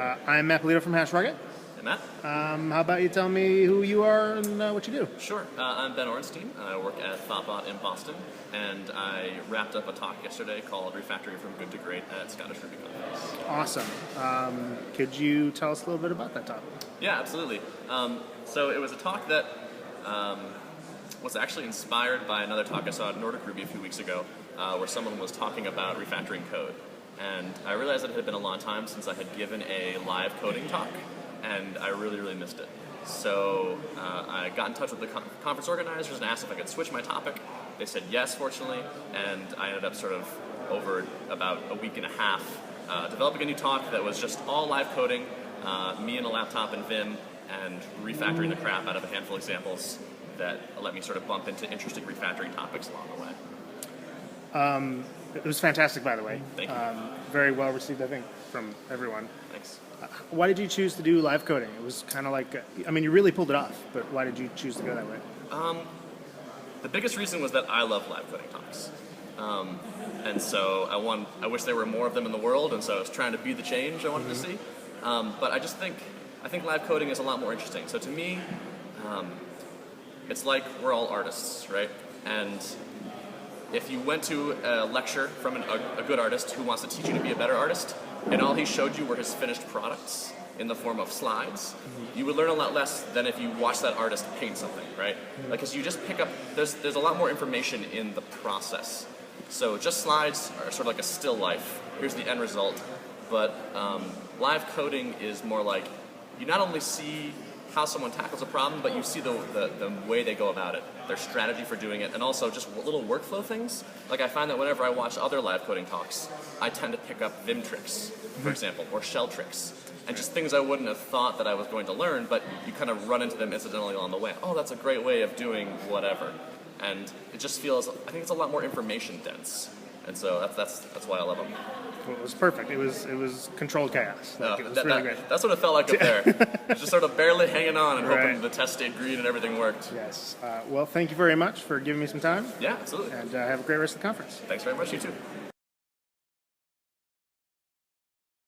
I'm Matt Polito from Hashrocket. Hey, Matt. How about you tell me who you are and what you do? Sure. I'm Ben Orenstein, and I work at Thoughtbot in Boston, and I wrapped up a talk yesterday called Refactoring from Good to Great at Scottish Ruby Conference. Awesome. Could you tell us a little bit about that talk? Yeah, absolutely. So it was a talk that was actually inspired by another talk I saw at Nordic Ruby a few weeks ago, where someone was talking about refactoring code. And I realized that it had been a long time since I had given a live coding talk, and I really, really missed it. So I got in touch with the conference organizers and asked if I could switch my topic. They said yes, fortunately, and I ended up sort of over about a week and a half developing a new talk that was just all live coding, me and a laptop and Vim, and refactoring the crap out of a handful of examples that let me sort of bump into interesting refactoring topics along the way. It was fantastic, by the way. Thank you. Very well received, I think, from everyone. Thanks. Why did you choose to do live coding? It was kind of like, you really pulled it off, but why did you choose to go that way? The biggest reason was that I love live coding talks. And so I wish there were more of them in the world, and so I was trying to be the change I wanted to see. But I think live coding is a lot more interesting. So to me, it's like we're all artists, right? And if you went to a lecture from a good artist who wants to teach you to be a better artist, and all he showed you were his finished products in the form of slides, you would learn a lot less than if you watched that artist paint something, right? Like, because you just pick up, there's a lot more information in the process. So just slides are sort of like a still life. Here's the end result. But live coding is more like, you not only see how someone tackles a problem, but you see the way they go about it, their strategy for doing it, and also just little workflow things. Like, I find that whenever I watch other live coding talks, I tend to pick up Vim tricks, for example, or shell tricks, and just things I wouldn't have thought that I was going to learn, but you kind of run into them incidentally along the way. Oh, that's a great way of doing whatever. And it just feels, I think it's a lot more information dense. And so that's why I love them. Well, it was perfect. It was controlled chaos. It was really great. That's what it felt like up there. It was just sort of barely hanging on and hoping Right. the test stayed green and everything worked. Yes. Well, thank you very much for giving me some time. Yeah, absolutely. And have a great rest of the conference. Thanks very much, you too.